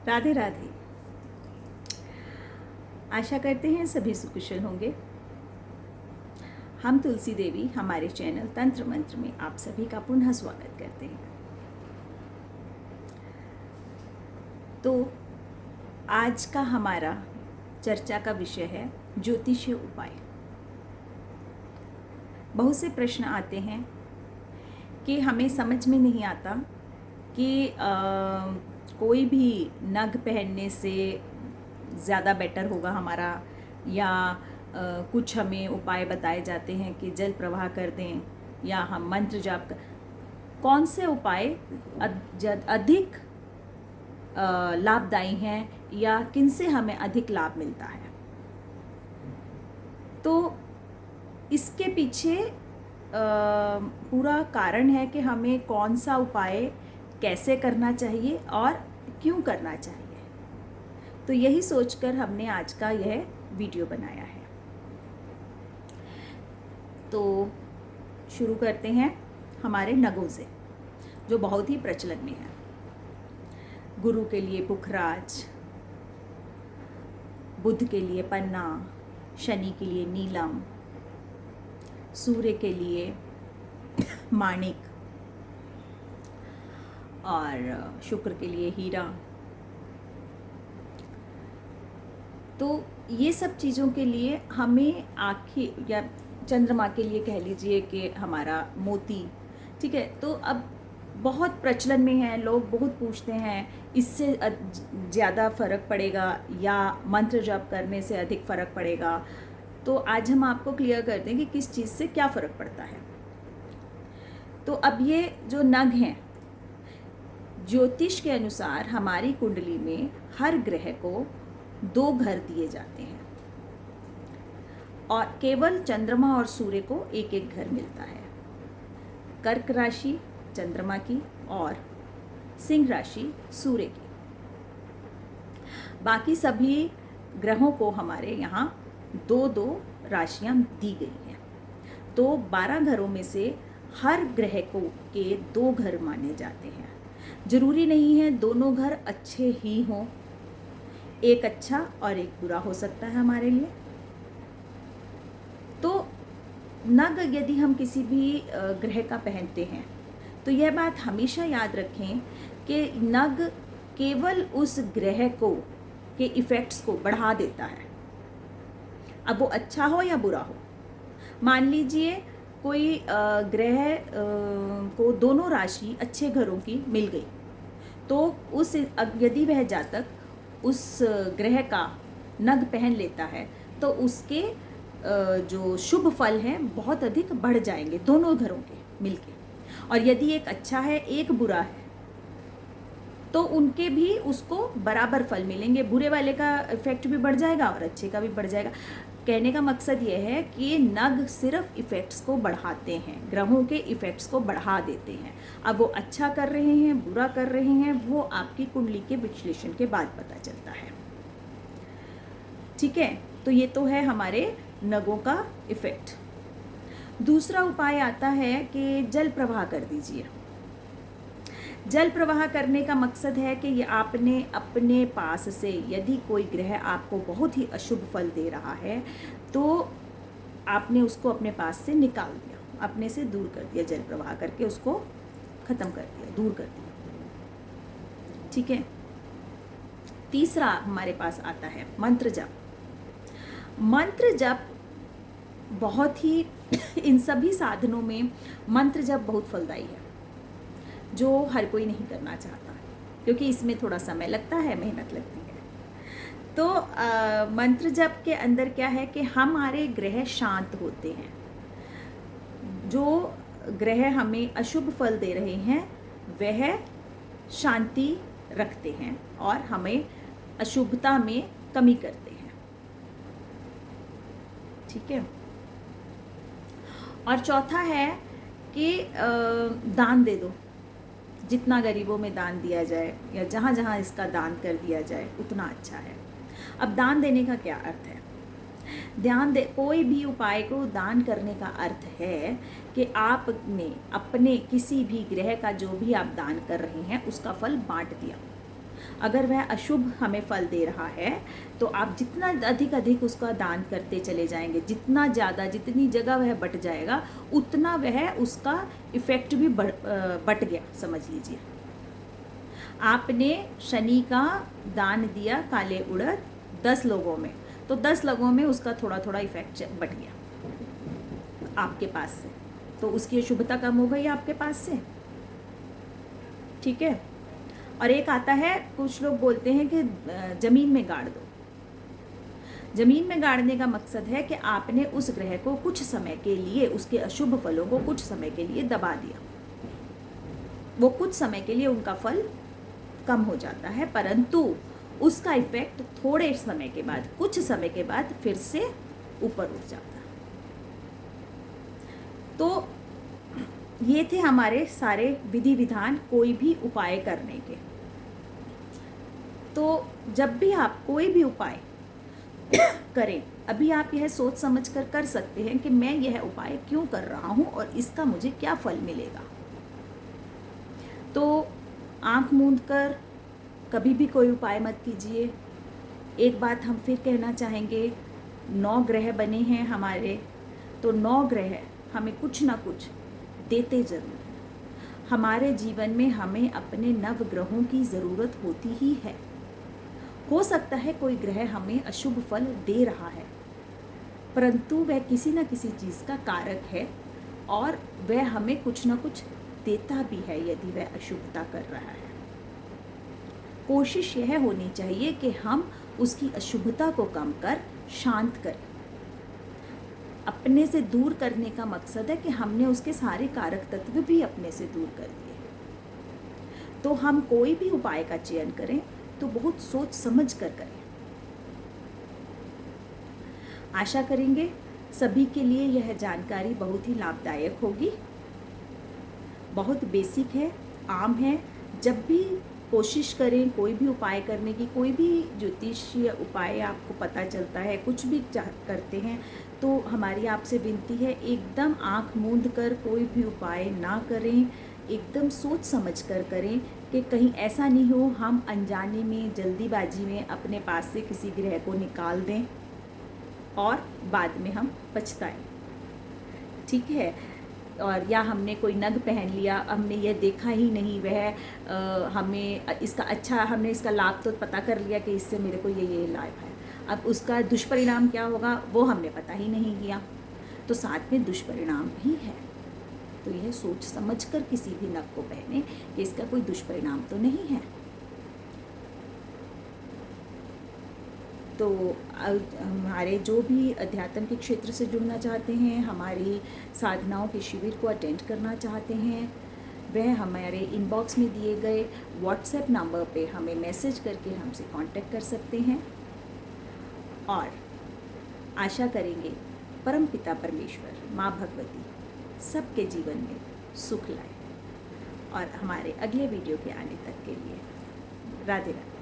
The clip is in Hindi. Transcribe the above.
राधे राधे। आशा करते हैं सभी सुकुशल होंगे। हम तुलसी देवी हमारे चैनल तंत्र मंत्र में आप सभी का पुनः स्वागत करते हैं। तो आज का हमारा चर्चा का विषय है ज्योतिषीय उपाय। बहुत से प्रश्न आते हैं कि हमें समझ में नहीं आता कि कोई भी नग पहनने से ज़्यादा बेटर होगा हमारा, या कुछ हमें उपाय बताए जाते हैं कि जल प्रवाह कर दें या हम मंत्र जाप कर। कौन से उपाय अधिक लाभदायी हैं या किनसे हमें अधिक लाभ मिलता है। तो इसके पीछे पूरा कारण है कि हमें कौन सा उपाय कैसे करना चाहिए और क्यों करना चाहिए। तो यही सोचकर हमने आज का यह वीडियो बनाया है। तो शुरू करते हैं हमारे नगों से, जो बहुत ही प्रचलन में है। गुरु के लिए पुखराज, बुध के लिए पन्ना, शनि के लिए नीलम, सूर्य के लिए माणिक और शुक्र के लिए हीरा। तो ये सब चीज़ों के लिए हमें आँखें, या चंद्रमा के लिए कह लीजिए कि हमारा मोती, ठीक है। तो अब बहुत प्रचलन में है, लोग बहुत पूछते हैं इससे ज़्यादा फ़र्क पड़ेगा या मंत्र जप करने से अधिक फ़र्क पड़ेगा। तो आज हम आपको क्लियर करते हैं कि किस चीज़ से क्या फ़र्क पड़ता है। तो अब ये जो नग हैं, ज्योतिष के अनुसार हमारी कुंडली में हर ग्रह को 2 घर दिए जाते हैं और केवल चंद्रमा और सूर्य को एक एक घर मिलता है। कर्क राशि चंद्रमा की और सिंह राशि सूर्य की। बाकी सभी ग्रहों को हमारे यहाँ 2-2 राशियाँ दी गई हैं। तो 12 घरों में से हर ग्रह को के 2 घर माने जाते हैं। जरूरी नहीं है दोनों घर अच्छे ही हों, एक अच्छा और एक बुरा हो सकता है हमारे लिए। तो नग यदि हम किसी भी ग्रह का पहनते हैं तो यह बात हमेशा याद रखें कि नग केवल उस ग्रह को के इफ़ेक्ट्स को बढ़ा देता है। अब वो अच्छा हो या बुरा हो। मान लीजिए कोई ग्रह को दोनों राशि अच्छे घरों की मिल गई, तो उस यदि वह जातक उस ग्रह का नग पहन लेता है तो उसके जो शुभ फल हैं बहुत अधिक बढ़ जाएंगे दोनों घरों के मिलके। और यदि एक अच्छा है एक बुरा है तो उनके भी उसको बराबर फल मिलेंगे। बुरे वाले का इफेक्ट भी बढ़ जाएगा और अच्छे का भी बढ़ जाएगा। कहने का मकसद यह है कि नग सिर्फ इफ़ेक्ट्स को बढ़ाते हैं, ग्रहों के इफ़ेक्ट्स को बढ़ा देते हैं। अब वो अच्छा कर रहे हैं बुरा कर रहे हैं वो आपकी कुंडली के विश्लेषण के बाद पता चलता है, ठीक है। तो ये तो है हमारे नगों का इफ़ेक्ट। दूसरा उपाय आता है कि जल प्रवाह कर दीजिए। जल प्रवाह करने का मकसद है कि ये आपने अपने पास से, यदि कोई ग्रह आपको बहुत ही अशुभ फल दे रहा है तो आपने उसको अपने पास से निकाल दिया, अपने से दूर कर दिया, जल प्रवाह करके उसको ख़त्म कर दिया, दूर कर दिया, ठीक है। तीसरा हमारे पास आता है मंत्र जप। मंत्र जप बहुत ही इन सभी साधनों में मंत्र जप बहुत फलदायी है, जो हर कोई नहीं करना चाहता क्योंकि इसमें थोड़ा समय लगता है, मेहनत लगती है। तो मंत्र जप के अंदर क्या है कि हमारे ग्रह शांत होते हैं। जो ग्रह हमें अशुभ फल दे रहे हैं वह शांति रखते हैं और हमें अशुभता में कमी करते हैं, ठीक है। और चौथा है कि दान दे दो। जितना गरीबों में दान दिया जाए या जहाँ जहाँ इसका दान कर दिया जाए उतना अच्छा है। अब दान देने का क्या अर्थ है? कोई भी उपाय को दान करने का अर्थ है कि आपने अपने किसी भी ग्रह का जो भी आप दान कर रहे हैं उसका फल बांट दिया। अगर वह अशुभ हमें फल दे रहा है तो आप जितना अधिक अधिक उसका दान करते चले जाएंगे, जितना ज़्यादा, जितनी जगह वह बट जाएगा उतना वह उसका इफ़ेक्ट भी बट गया समझ लीजिए। आपने शनि का दान दिया काले उड़द 10 लोगों में, तो 10 लोगों में उसका थोड़ा थोड़ा इफेक्ट बट गया आपके पास से, तो उसकी अशुभता कम हो गई आपके पास से। ठीक है। और एक आता है, कुछ लोग बोलते हैं कि ज़मीन में गाड़ दो। ज़मीन में गाड़ने का मकसद है कि आपने उस ग्रह को कुछ समय के लिए, उसके अशुभ फलों को कुछ समय के लिए दबा दिया। वो कुछ समय के लिए उनका फल कम हो जाता है, परंतु उसका इफेक्ट थोड़े समय के बाद, कुछ समय के बाद फिर से ऊपर उठ जाता है। तो ये थे हमारे सारे विधि विधान कोई भी उपाय करने के। तो जब भी आप कोई भी उपाय करें, अभी आप यह सोच समझ कर कर सकते हैं कि मैं यह उपाय क्यों कर रहा हूँ और इसका मुझे क्या फल मिलेगा। तो आंख मूंद कर कभी भी कोई उपाय मत कीजिए। एक बात हम फिर कहना चाहेंगे, 9 ग्रह बने हैं हमारे, तो 9 ग्रह हमें कुछ ना कुछ देते ज़रूर हैं। हमारे जीवन में हमें अपने नव ग्रहों की ज़रूरत होती ही है। हो सकता है कोई ग्रह हमें अशुभ फल दे रहा है, परंतु वह किसी न किसी चीज़ का कारक है और वह हमें कुछ न कुछ देता भी है यदि वह अशुभता कर रहा है। कोशिश यह होनी चाहिए कि हम उसकी अशुभता को कम कर शांत करें। अपने से दूर करने का मकसद है कि हमने उसके सारे कारक तत्व भी अपने से दूर कर दिए। तो हम कोई भी उपाय का चयन करें तो बहुत सोच समझ कर करें। आशा करेंगे सभी के लिए यह जानकारी बहुत ही लाभदायक होगी। बहुत बेसिक है, आम है। जब भी कोशिश करें कोई भी उपाय करने की, कोई भी ज्योतिषीय उपाय आपको पता चलता है, कुछ भी करते हैं, तो हमारी आपसे विनती है एकदम आंख मूंद कर कोई भी उपाय ना करें। एकदम सोच समझ कर करें कि कहीं ऐसा नहीं हो हम अनजाने में, जल्दीबाजी में अपने पास से किसी ग्रह को निकाल दें और बाद में हम पछताएं। ठीक है। और या हमने कोई नग पहन लिया, हमने ये देखा ही नहीं, वह हमें इसका अच्छा, हमने इसका लाभ तो पता कर लिया कि इससे मेरे को ये लाभ है, अब उसका दुष्परिणाम क्या होगा वो हमने पता ही नहीं किया, तो साथ में दुष्परिणाम भी है। तो यह सोच समझ कर किसी भी नग को पहने कि इसका कोई दुष्परिणाम तो नहीं है। तो हमारे जो भी अध्यात्म के क्षेत्र से जुड़ना चाहते हैं, हमारी साधनाओं के शिविर को अटेंड करना चाहते हैं, वह हमारे इनबॉक्स में दिए गए व्हाट्सएप नंबर पे हमें मैसेज करके हमसे कांटेक्ट कर सकते हैं। और आशा करेंगे परमपिता परमेश्वर, माँ भगवती सबके जीवन में सुख लाए। और हमारे अगले वीडियो के आने तक के लिए राधे राधे।